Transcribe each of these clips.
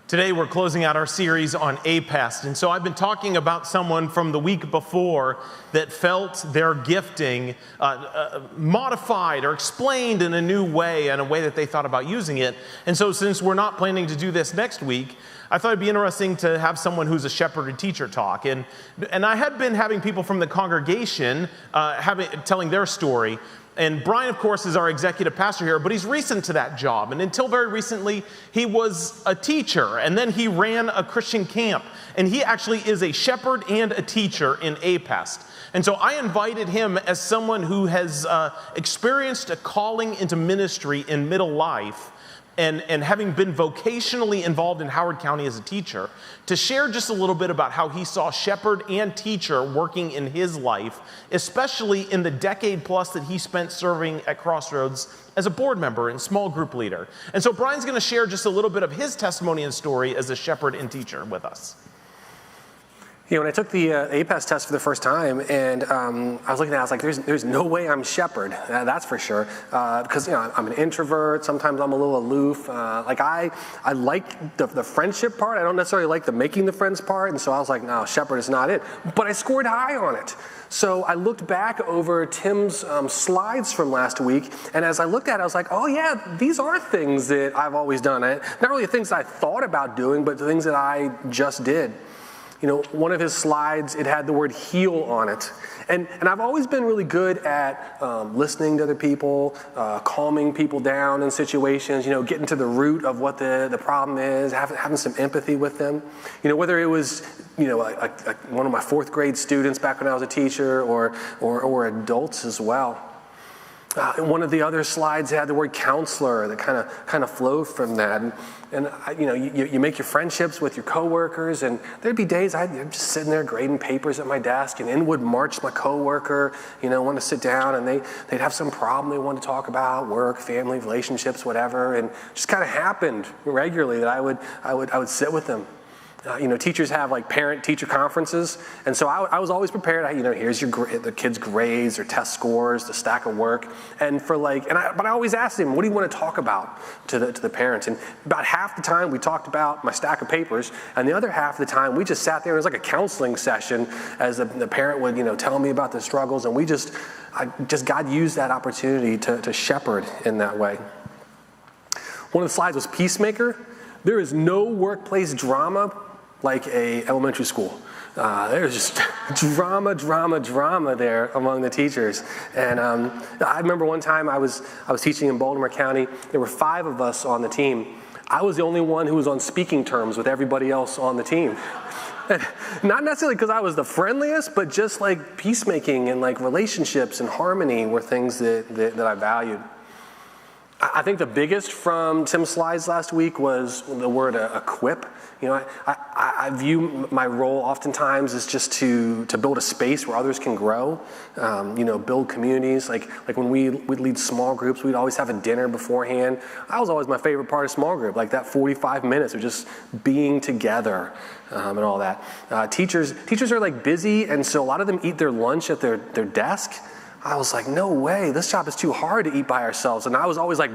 Today we're closing out our series on APEST, and so I've been talking about someone from the week before that felt their gifting modified or explained in a new way, in a way that they thought about using it. And so since we're not planning to do this next week, I thought it'd be interesting to have someone who's a shepherd and teacher talk. And I had been having people from the congregation telling their story. And Brian, of course, is our executive pastor here, but he's recent to that job. And until very recently, he was a teacher, and then he ran a Christian camp. And he actually is a shepherd and a teacher in APEST. And so I invited him as someone who has experienced a calling into ministry in middle life, and having been vocationally involved in Howard County as a teacher, to share just a little bit about how he saw shepherd and teacher working in his life, especially in the decade plus that he spent serving at Crossroads as a board member and small group leader. And so Brian's going to share just a little bit of his testimony and story as a shepherd and teacher with us. You know, when I took the APEST test for the first time, and I was looking at it, I was like, there's no way I'm shepherd, that's for sure. Because, you know, I'm an introvert, sometimes I'm a little aloof. I like the friendship part, I don't necessarily like the making the friends part, and so I was like, no, shepherd is not it. But I scored high on it. So I looked back over Tim's slides from last week, and as I looked at it, I was like, oh yeah, these are things that I've always done. Not really things that I thought about doing, but the things that I just did. You know, one of his slides, it had the word heal on it. And I've always been really good at listening to other people, calming people down in situations, you know, getting to the root of what the problem is, having some empathy with them. You know, whether it was, you know, one of my fourth grade students back when I was a teacher or adults as well. One of the other slides had the word counselor that kind of flowed from that. And you know, you make your friendships with your coworkers, and there'd be days I'm just sitting there grading papers at my desk, and in would march my coworker, you know, want to sit down, and they'd have some problem they wanted to talk about, work, family, relationships, whatever, and just kind of happened regularly that I would sit with them. You know, teachers have like parent-teacher conferences, and so I was always prepared. You know, here's the kids' grades, their test scores, the stack of work, and but I always asked them, what do you want to talk about to the parents? And about half the time we talked about my stack of papers, and the other half of the time we just sat there. It was like a counseling session, as the parent would, you know, tell me about the struggles, and God used that opportunity to shepherd in that way. One of the slides was peacemaker. There is no workplace drama like a elementary school. There's just drama there among the teachers. And I remember one time I was teaching in Baltimore County. There were 5 of us on the team. I was the only one who was on speaking terms with everybody else on the team. And not necessarily because I was the friendliest, but just like peacemaking and like relationships and harmony were things that I valued. I think the biggest from Tim's slides last week was the word equip. You know, I view my role oftentimes as just to build a space where others can grow, you know, build communities. Like when we'd lead small groups, we'd always have a dinner beforehand. That was always my favorite part of small group, like that 45 minutes of just being together and all that. Teachers are like busy, and so a lot of them eat their lunch at their desk. I was like, no way, this job is too hard to eat by ourselves. And I was always like,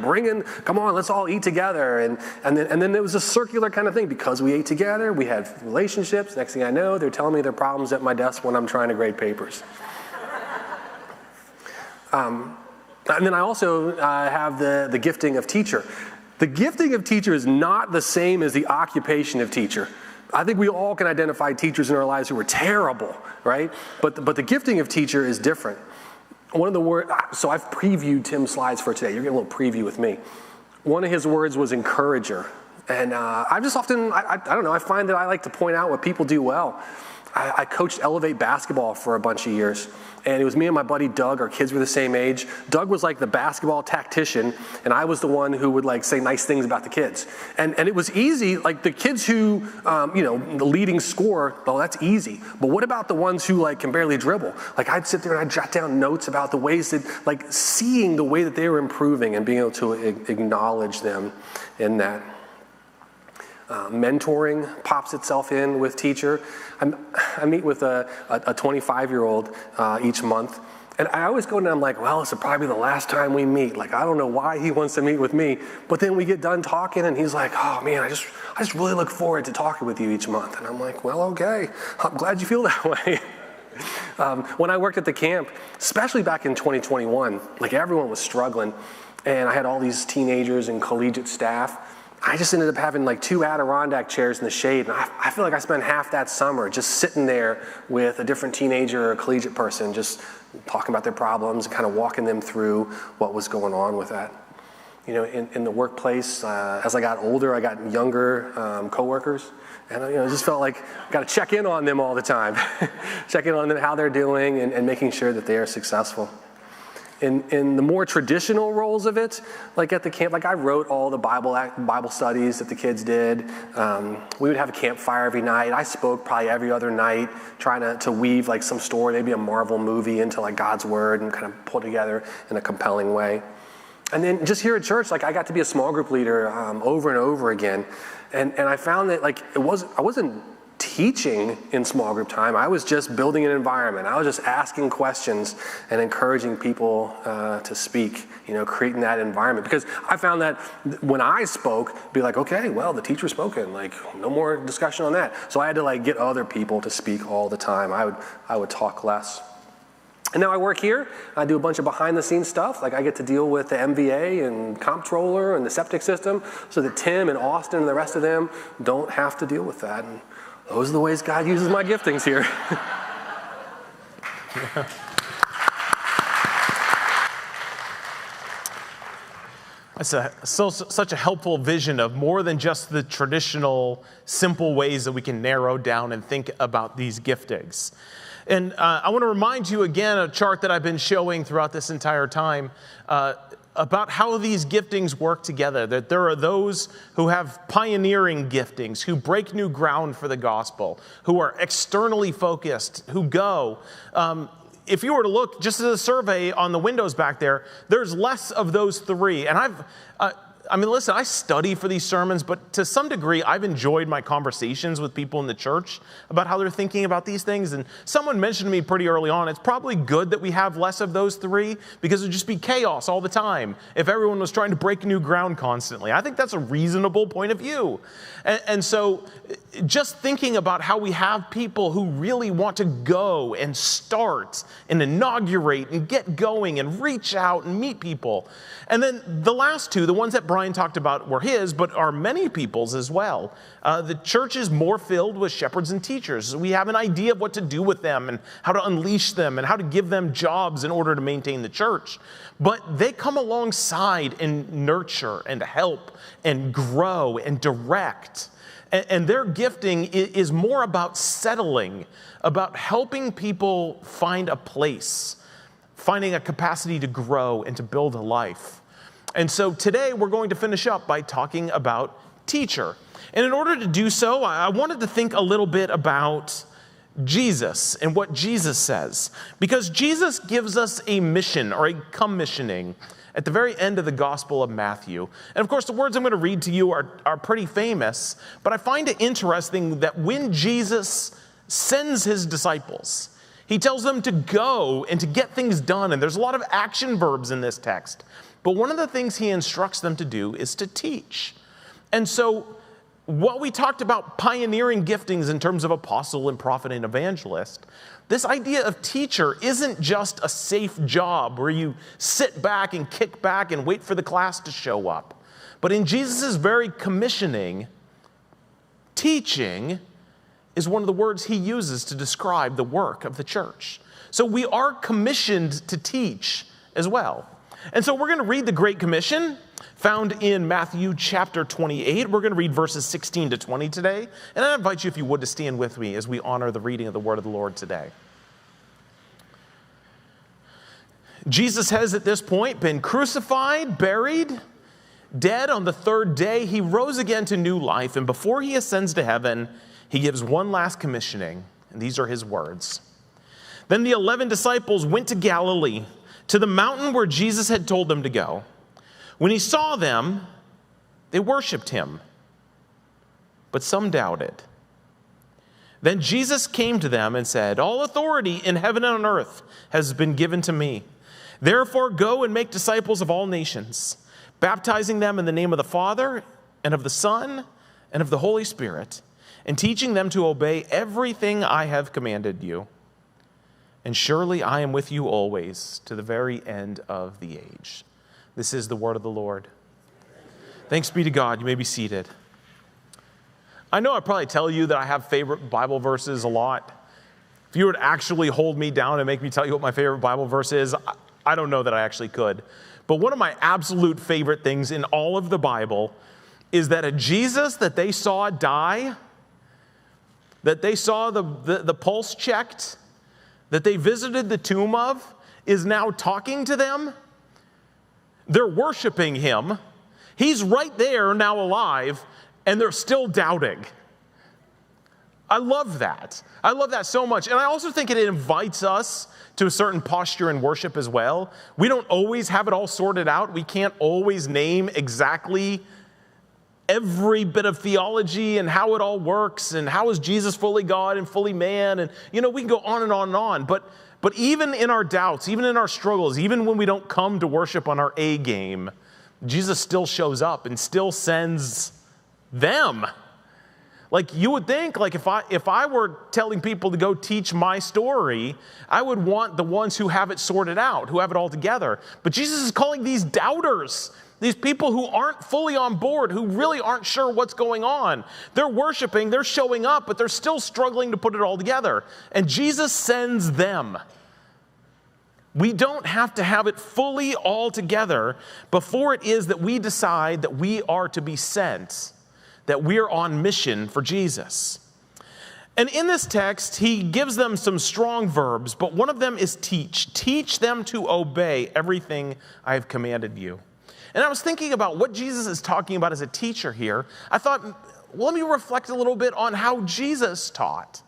come on, let's all eat together. And then it was a circular kind of thing. Because we ate together, we had relationships. Next thing I know, they're telling me their problems at my desk when I'm trying to grade papers. And then I also have the gifting of teacher. The gifting of teacher is not the same as the occupation of teacher. I think we all can identify teachers in our lives who were terrible, right? But the gifting of teacher is different. One of the words, so I've previewed Tim's slides for today. You're getting a little preview with me. One of his words was encourager. And I just often, I don't know, I find that I like to point out what people do well. I coached Elevate basketball for a bunch of years. And it was me and my buddy Doug. Our kids were the same age. Doug was like the basketball tactician, and I was the one who would like say nice things about the kids. And it was easy. Like the kids who, you know, the leading scorer, well, that's easy. But what about the ones who like can barely dribble? Like I'd sit there and I'd jot down notes about the ways that, like seeing the way that they were improving and being able to acknowledge them in that. Mentoring pops itself in with teacher. I meet with a 25-year-old each month, And I always go and I'm like, well, this will probably be the last time we meet. Like, I don't know why he wants to meet with me. But then we get done talking and he's like, oh man, I just really look forward to talking with you each month. And I'm like, well, okay, I'm glad you feel that way. When I worked at the camp, especially back in 2021, like everyone was struggling. And I had all these teenagers and collegiate staff. I just ended up having like 2 Adirondack chairs in the shade. And I feel like I spent half that summer just sitting there with a different teenager or collegiate person, just talking about their problems and kind of walking them through what was going on with that. You know, in the workplace, as I got older, I got younger coworkers. And I just felt like I got to check in on them all the time. Check in on them, how they're doing, and making sure that they are successful. In the more traditional roles of it, like at the camp, like I wrote all the Bible studies that the kids did. We would have a campfire every night. I spoke probably every other night, trying to weave like some story, maybe a Marvel movie, into like God's word and kind of pull together in a compelling way. And then just here at church, like I got to be a small group leader over and over again. And I found that like I wasn't teaching in small group time. I was just building an environment. I was just asking questions and encouraging people to speak, creating that environment. Because I found that when I spoke, be like, okay, well, the teacher's spoken, like no more discussion on that. So I had to like get other people to speak all the time. I would talk less. And now I work here. I do a bunch of behind-the-scenes stuff. Like I get to deal with the MVA and comptroller and the septic system, so that Tim and Austin and the rest of them don't have to deal with that. And those are the ways God uses my giftings here. That's such a helpful vision of more than just the traditional, simple ways that we can narrow down and think about these giftings. And I want to remind you again, a chart that I've been showing throughout this entire time, about how these giftings work together, that there are those who have pioneering giftings, who break new ground for the gospel, who are externally focused, who go. If you were to look just at a survey on the windows back there, there's less of those 3. And listen, I study for these sermons, but to some degree, I've enjoyed my conversations with people in the church about how they're thinking about these things. And someone mentioned to me pretty early on, it's probably good that we have less of those 3 because it would just be chaos all the time if everyone was trying to break new ground constantly. I think that's a reasonable point of view. And so just thinking about how we have people who really want to go and start and inaugurate and get going and reach out and meet people. And then the last 2, the ones that Brian talked about were his, but are many people's as well. The church is more filled with shepherds and teachers. We have an idea of what to do with them and how to unleash them and how to give them jobs in order to maintain the church. But they come alongside and nurture and help and grow and direct. And their gifting is more about settling, about helping people find a place, finding a capacity to grow and to build a life. And so today we're going to finish up by talking about teacher. And in order to do so, I wanted to think a little bit about Jesus and what Jesus says. Because Jesus gives us a mission or a commissioning at the very end of the Gospel of Matthew. And of course, the words I'm going to read to you are pretty famous, but I find it interesting that when Jesus sends his disciples, he tells them to go and to get things done. And there's a lot of action verbs in this text. But one of the things he instructs them to do is to teach. And so while we talked about pioneering giftings in terms of apostle and prophet and evangelist, this idea of teacher isn't just a safe job where you sit back and kick back and wait for the class to show up. But in Jesus' very commissioning, teaching is one of the words he uses to describe the work of the church. So we are commissioned to teach as well. And so we're going to read the Great Commission found in Matthew chapter 28. We're going to read verses 16 to 20 today. And I invite you, if you would, to stand with me as we honor the reading of the word of the Lord today. Jesus has at this point been crucified, buried, dead. On the 3rd day, he rose again to new life. And before he ascends to heaven, he gives one last commissioning. And these are his words. Then the 11 disciples went to Galilee, to the mountain where Jesus had told them to go. When he saw them, they worshiped him, but some doubted. Then Jesus came to them and said, "All authority in heaven and on earth has been given to me. Therefore go and make disciples of all nations, baptizing them in the name of the Father and of the Son and of the Holy Spirit, and teaching them to obey everything I have commanded you. And surely I am with you always to the very end of the age." This is the word of the Lord. Thanks be to God. You may be seated. I know I probably tell you that I have favorite Bible verses a lot. If you were to actually hold me down and make me tell you what my favorite Bible verse is, I don't know that I actually could. But one of my absolute favorite things in all of the Bible is that a Jesus that they saw die, that they saw the pulse checked, that they visited the tomb of, is now talking to them. They're worshiping him. He's right there now alive, and they're still doubting. I love that. I love that so much. And I also think it invites us to a certain posture in worship as well. We don't always have it all sorted out. We can't always name exactly every bit of theology and how it all works and how is Jesus fully God and fully man. And, we can go on and on and on. But even in our doubts, even in our struggles, even when we don't come to worship on our A game, Jesus still shows up and still sends them. Like you would think, like if I were telling people to go teach my story, I would want the ones who have it sorted out, who have it all together. But Jesus is calling these doubters, these people who aren't fully on board, who really aren't sure what's going on. They're worshiping, they're showing up, but they're still struggling to put it all together. And Jesus sends them. We don't have to have it fully all together before it is that we decide that we are to be sent, that we're on mission for Jesus. And in this text, he gives them some strong verbs, but one of them is teach. Teach them to obey everything I have commanded you. And I was thinking about what Jesus is talking about as a teacher here. I thought, well, let me reflect a little bit on how Jesus taught.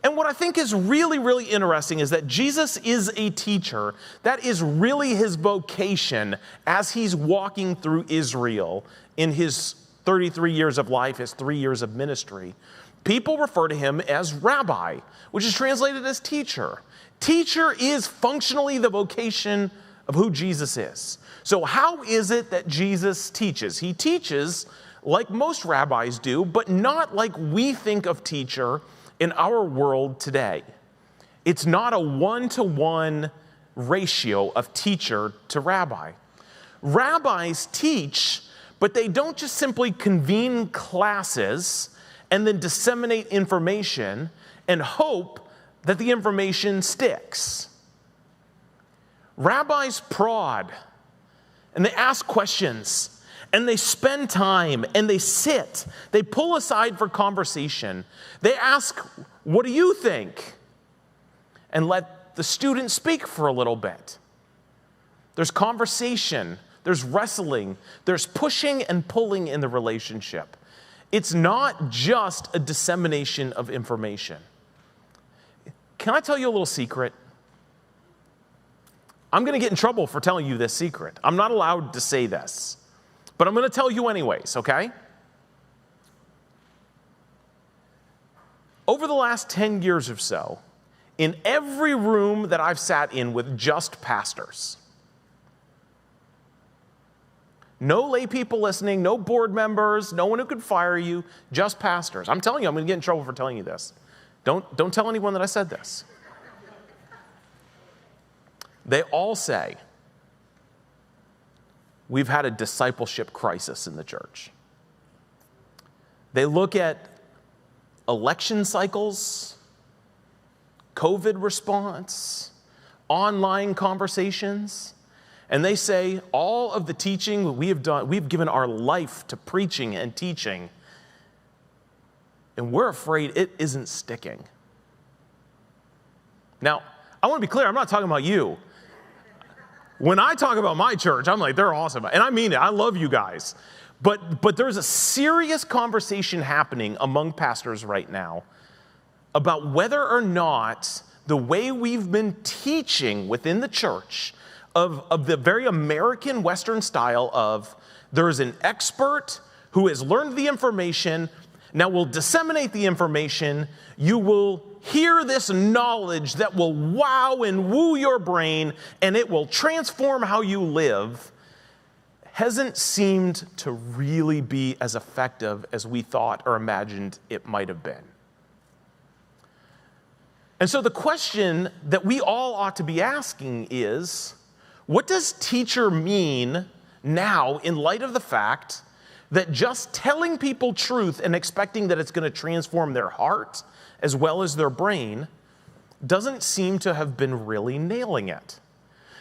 And what I think is really, really interesting is that Jesus is a teacher. That is really his vocation as he's walking through Israel in his 33 years of life, his 3 years of ministry. People refer to him as rabbi, which is translated as teacher. Teacher is functionally the vocation of who Jesus is. So how is it that Jesus teaches? He teaches like most rabbis do, but not like we think of teacher in our world today. It's not a one-to-one ratio of teacher to rabbi. Rabbis teach, but they don't just simply convene classes and then disseminate information and hope that the information sticks. Rabbis prod, and they ask questions, and they spend time, and they sit. They pull aside for conversation. They ask, "What do you think?" And let the student speak for a little bit. There's conversation. There's wrestling. There's pushing and pulling in the relationship. It's not just a dissemination of information. Can I tell you a little secret? I'm going to get in trouble for telling you this secret. I'm not allowed to say this, but I'm going to tell you anyways, okay? Over the last 10 years or so, in every room that I've sat in with just pastors, no lay people listening, no board members, no one who could fire you, just pastors. I'm telling you, I'm going to get in trouble for telling you this. Don't tell anyone that I said this. They all say, we've had a discipleship crisis in the church. They look at election cycles, COVID response, online conversations, and they say all of the teaching we have done, we've given our life to preaching and teaching, and we're afraid it isn't sticking. Now, I want to be clear, I'm not talking about you. When I talk about my church, I'm like, they're awesome. And I mean it, I love you guys. But there's a serious conversation happening among pastors right now about whether or not the way we've been teaching within the church of the very American Western style of there's an expert who has learned the information Now we'll disseminate the information. You will hear this knowledge that will wow and woo your brain, and it will transform how you live, hasn't seemed to really be as effective as we thought or imagined it might have been. And so the question that we all ought to be asking is, what does teacher mean now in light of the fact that just telling people truth and expecting that it's going to transform their heart as well as their brain doesn't seem to have been really nailing it?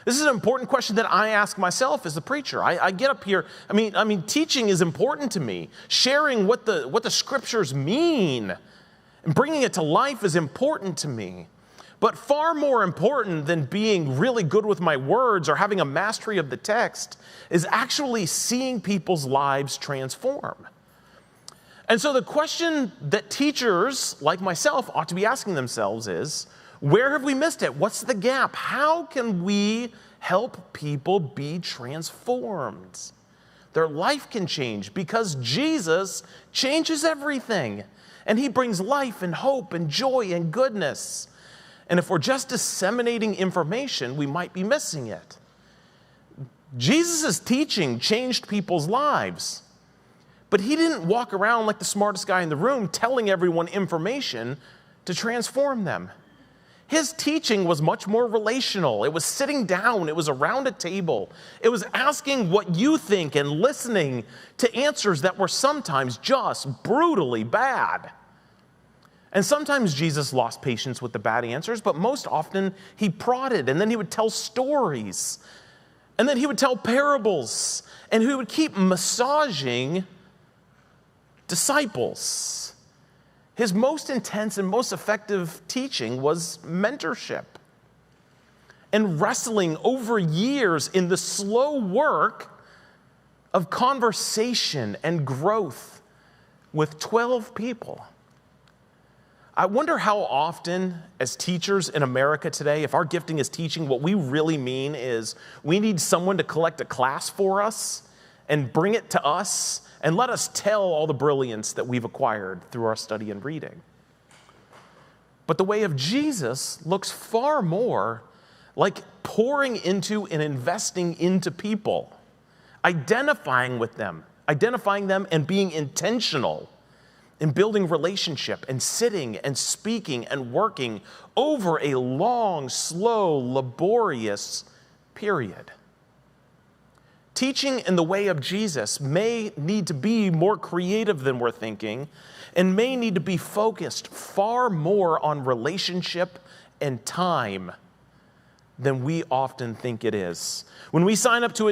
This is an important question that I ask myself as a preacher. I get up here, I mean, teaching is important to me. Sharing what the scriptures mean and bringing it to life is important to me. But far more important than being really good with my words or having a mastery of the text is actually seeing people's lives transform. And so the question that teachers like myself ought to be asking themselves is, where have we missed it? What's the gap? How can we help people be transformed? Their life can change because Jesus changes everything. And he brings life and hope and joy and goodness. And if we're just disseminating information, we might be missing it. Jesus' teaching changed people's lives. But he didn't walk around like the smartest guy in the room telling everyone information to transform them. His teaching was much more relational. It was sitting down. It was around a table. It was asking what you think and listening to answers that were sometimes just brutally bad. And sometimes Jesus lost patience with the bad answers, but most often he prodded, and then he would tell stories, and then he would tell parables, and he would keep massaging disciples. His most intense and most effective teaching was mentorship and wrestling over years in the slow work of conversation and growth with 12 people. I wonder how often, as teachers in America today, if our gifting is teaching, what we really mean is we need someone to collect a class for us and bring it to us and let us tell all the brilliance that we've acquired through our study and reading. But the way of Jesus looks far more like pouring into and investing into people, identifying them and being intentional in building relationship and sitting and speaking and working over a long, slow, laborious period. Teaching in the way of Jesus may need to be more creative than we're thinking and may need to be focused far more on relationship and time than we often think it is. When we sign up to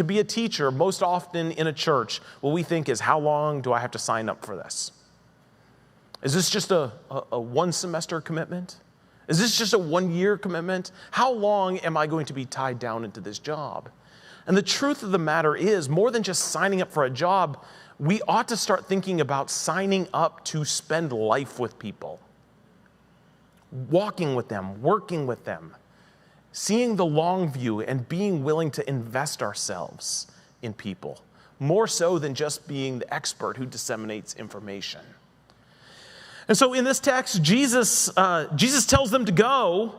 be a teacher, most often in a church, what we think is, how long do I have to sign up for this? Is this just a one semester commitment? Is this just a 1 year commitment? How long am I going to be tied down into this job? And the truth of the matter is, more than just signing up for a job, we ought to start thinking about signing up to spend life with people. Walking with them, working with them, seeing the long view and being willing to invest ourselves in people, more so than just being the expert who disseminates information. And so in this text, Jesus tells them to go.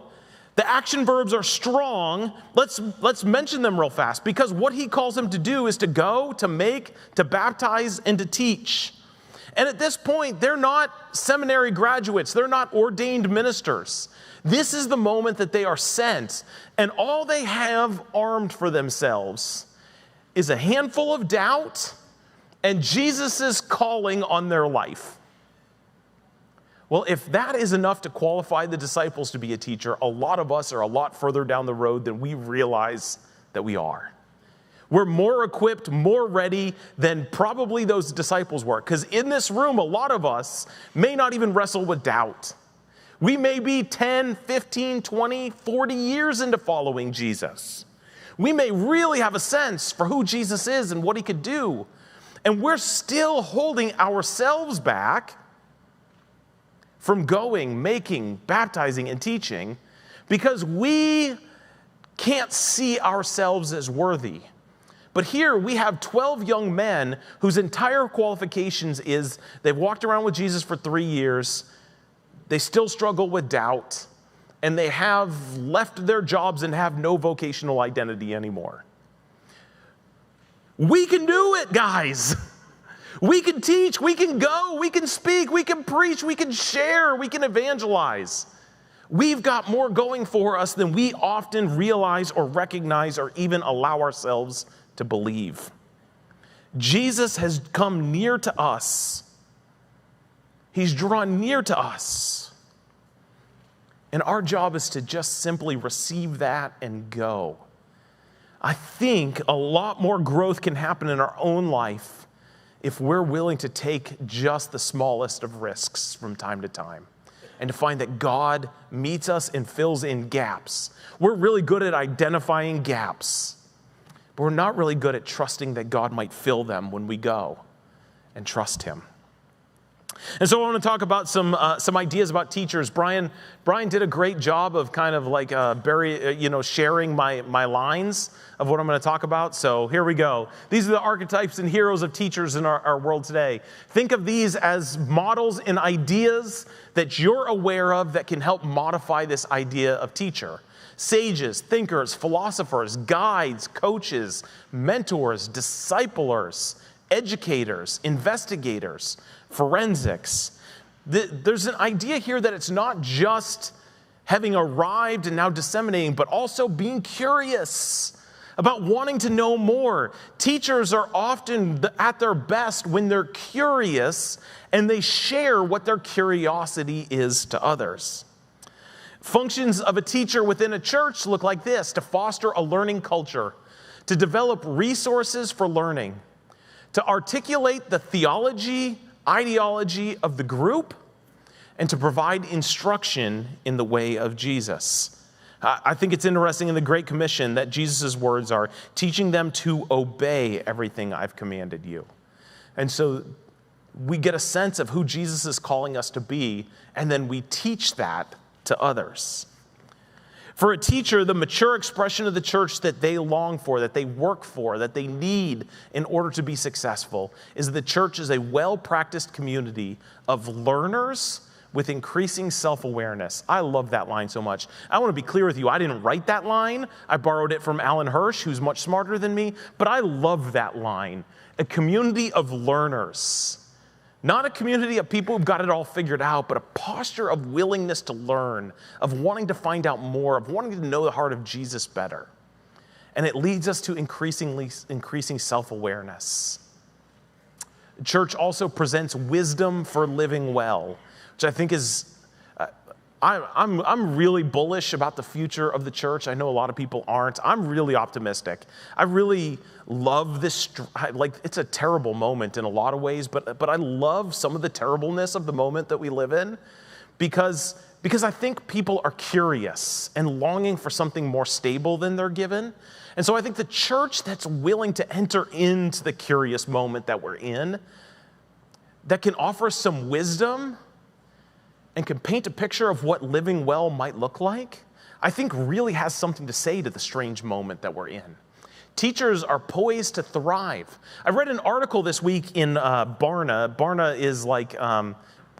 The action verbs are strong. Let's mention them real fast, because what he calls them to do is to go, to make, to baptize, and to teach. And at this point, they're not seminary graduates. They're not ordained ministers. This is the moment that they are sent, and all they have armed for themselves is a handful of doubt and Jesus' calling on their life. Well, if that is enough to qualify the disciples to be a teacher, a lot of us are a lot further down the road than we realize that we are. We're more equipped, more ready than probably those disciples were. Because in this room, a lot of us may not even wrestle with doubt. We may be 10, 15, 20, 40 years into following Jesus. We may really have a sense for who Jesus is and what he could do. And we're still holding ourselves back from going, making, baptizing, and teaching because we can't see ourselves as worthy. But here we have 12 young men whose entire qualifications is they've walked around with Jesus for 3 years, they still struggle with doubt, and they have left their jobs and have no vocational identity anymore. We can do it, guys. We can teach, we can go, we can speak, we can preach, we can share, we can evangelize. We've got more going for us than we often realize or recognize or even allow ourselves to believe. Jesus has come near to us. He's drawn near to us. And our job is to just simply receive that and go. I think a lot more growth can happen in our own life if we're willing to take just the smallest of risks from time to time, and to find that God meets us and fills in gaps. We're really good at identifying gaps, but we're not really good at trusting that God might fill them when we go and trust Him. And so I want to talk about some ideas about teachers. Brian did a great job of kind of like sharing my lines of what I'm going to talk about. So here we go. These are the archetypes and heroes of teachers in our world today. Think of these as models and ideas that you're aware of that can help modify this idea of teacher. Sages, thinkers, philosophers, guides, coaches, mentors, disciplers, educators, investigators, forensics. There's an idea here that it's not just having arrived and now disseminating, but also being curious about wanting to know more. Teachers are often at their best when they're curious and they share what their curiosity is to others. Functions of a teacher within a church look like this: to foster a learning culture, to develop resources for learning, to articulate the theology, ideology of the group, and to provide instruction in the way of Jesus. I think it's interesting in the Great Commission that Jesus' words are, teaching them to obey everything I've commanded you. And so we get a sense of who Jesus is calling us to be, and then we teach that to others. For a teacher, the mature expression of the church that they long for, that they work for, that they need in order to be successful, is the church is a well-practiced community of learners with increasing self-awareness. I love that line so much. I want to be clear with you. I didn't write that line. I borrowed it from Alan Hirsch, who's much smarter than me, but I love that line. A community of learners. Not a community of people who've got it all figured out, but a posture of willingness to learn, of wanting to find out more, of wanting to know the heart of Jesus better. And it leads us to increasing self-awareness. The church also presents wisdom for living well, which I think is, I'm really bullish about the future of the church. I know a lot of people aren't. I'm really optimistic. I really love this, it's a terrible moment in a lot of ways, but I love some of the terribleness of the moment that we live in because I think people are curious and longing for something more stable than they're given. And so I think the church that's willing to enter into the curious moment that we're in, that can offer some wisdom and can paint a picture of what living well might look like, I think really has something to say to the strange moment that we're in. Teachers are poised to thrive. I read an article this week in Barna. Barna is like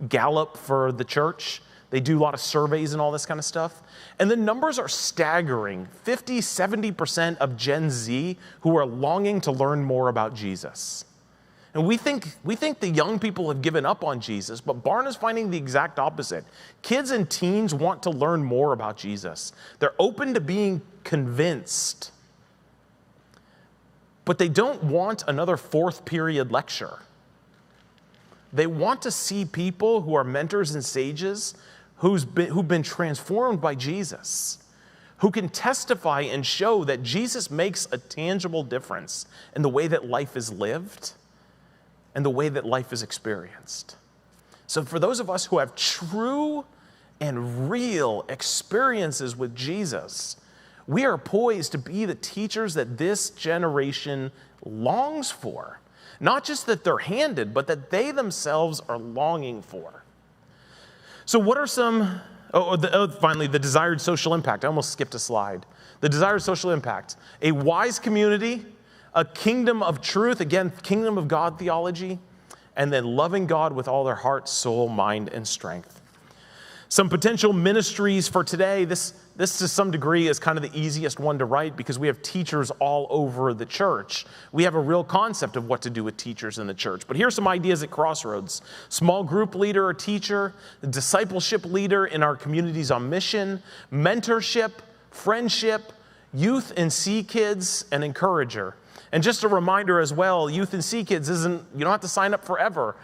Gallup for the church. They do a lot of surveys and all this kind of stuff. And the numbers are staggering. 50-70% of Gen Z who are longing to learn more about Jesus. And we think the young people have given up on Jesus, but Barna's finding the exact opposite. Kids and teens want to learn more about Jesus. They're open to being convinced, but they don't want another fourth period lecture. They want to see people who are mentors and sages who've been transformed by Jesus, who can testify and show that Jesus makes a tangible difference in the way that life is lived and the way that life is experienced. So for those of us who have true and real experiences with Jesus, we are poised to be the teachers that this generation longs for. Not just that they're handed, but that they themselves are longing for. So what are some, finally, the desired social impact. I almost skipped a slide. The desired social impact. A wise community a kingdom of truth, again, kingdom of God theology, and then loving God with all their heart, soul, mind, and strength. Some potential ministries for today. This to some degree is kind of the easiest one to write because we have teachers all over the church. We have a real concept of what to do with teachers in the church. But here's some ideas at Crossroads. Small group leader or teacher, discipleship leader in our communities on mission, mentorship, friendship, youth and Sea Kids, and encourager. And just a reminder as well, youth and Sea Kids you don't have to sign up forever.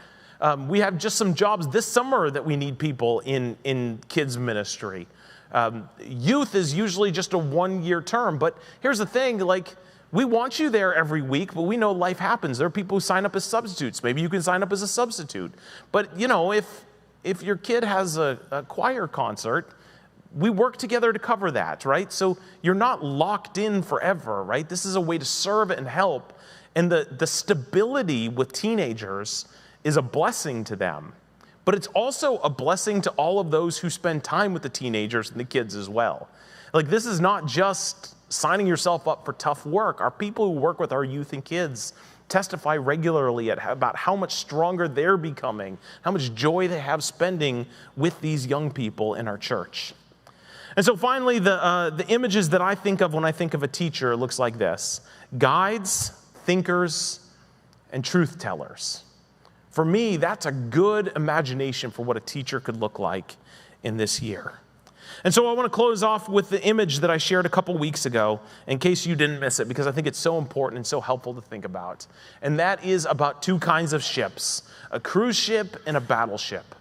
We have just some jobs this summer that we need people in kids ministry. Youth is usually just a one-year term, but here's the thing, we want you there every week, but we know life happens. There are people who sign up as substitutes. Maybe you can sign up as a substitute. But, if your kid has a choir concert, we work together to cover that, right? So you're not locked in forever, right? This is a way to serve and help. And the stability with teenagers is a blessing to them. But it's also a blessing to all of those who spend time with the teenagers and the kids as well. This is not just signing yourself up for tough work. Our people who work with our youth and kids testify regularly about how much stronger they're becoming, how much joy they have spending with these young people in our church. And so finally, the images that I think of when I think of a teacher looks like this: guides, thinkers, and truth tellers. For me, that's a good imagination for what a teacher could look like in this year. And so I want to close off with the image that I shared a couple weeks ago, in case you didn't miss it, because I think it's so important and so helpful to think about. And that is about two kinds of ships: a cruise ship and a battleship.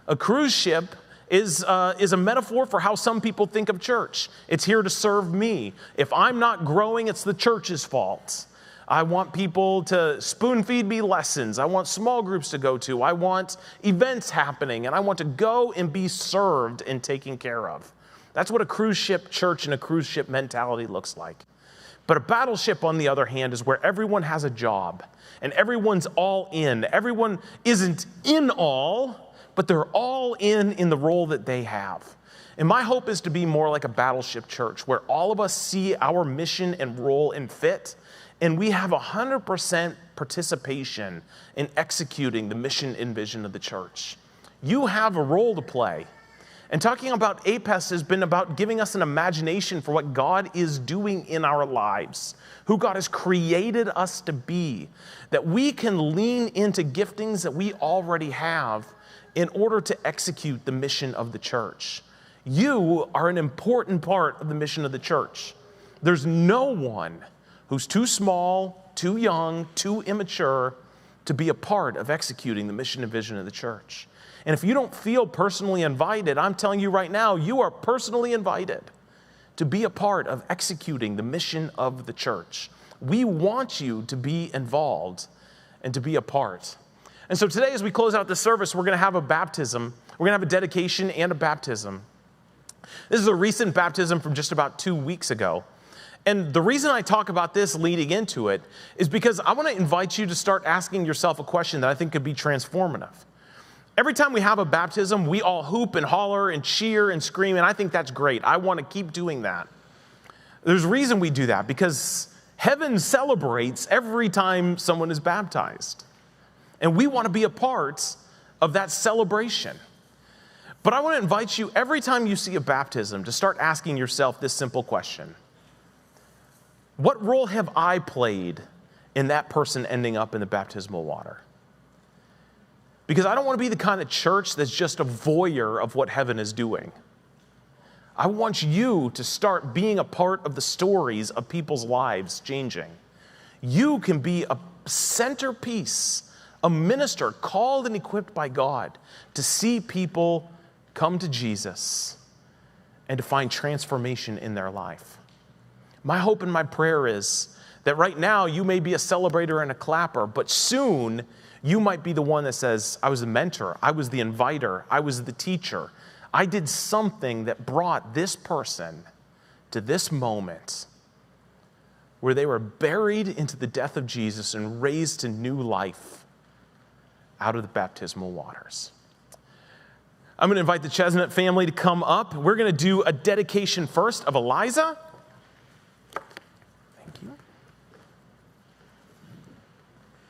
A cruise ship is a metaphor for how some people think of church. It's here to serve me. If I'm not growing, it's the church's fault. I want people to spoon feed me lessons. I want small groups to go to. I want events happening, and I want to go and be served and taken care of. That's what a cruise ship church and a cruise ship mentality looks like. But a battleship, on the other hand, is where everyone has a job, and everyone's all in. Everyone isn't in all, but they're all in the role that they have. And my hope is to be more like a battleship church, where all of us see our mission and role and fit, and we have 100% participation in executing the mission and vision of the church. You have a role to play. And talking about APES has been about giving us an imagination for what God is doing in our lives, who God has created us to be, that we can lean into giftings that we already have in order to execute the mission of the church. You are an important part of the mission of the church. There's no one who's too small, too young, too immature to be a part of executing the mission and vision of the church. And if you don't feel personally invited, I'm telling you right now, you are personally invited to be a part of executing the mission of the church. We want you to be involved and to be a part. And so today, as we close out the service, we're going to have a baptism. We're going to have a dedication and a baptism. This is a recent baptism from just about 2 weeks ago. And the reason I talk about this leading into it is because I want to invite you to start asking yourself a question that I think could be transformative. Every time we have a baptism, we all hoop and holler and cheer and scream, and I think that's great. I want to keep doing that. There's a reason we do that, because heaven celebrates every time someone is baptized. And we want to be a part of that celebration. But I want to invite you, every time you see a baptism, to start asking yourself this simple question: what role have I played in that person ending up in the baptismal water? Because I don't want to be the kind of church that's just a voyeur of what heaven is doing. I want you to start being a part of the stories of people's lives changing. You can be a centerpiece, a minister called and equipped by God to see people come to Jesus and to find transformation in their life. My hope and my prayer is that right now you may be a celebrator and a clapper, but soon you might be the one that says, I was the mentor, I was the inviter, I was the teacher. I did something that brought this person to this moment where they were buried into the death of Jesus and raised to new life out of the baptismal waters. I'm going to invite the Chestnut family to come up. We're going to do a dedication first of Eliza. Thank you.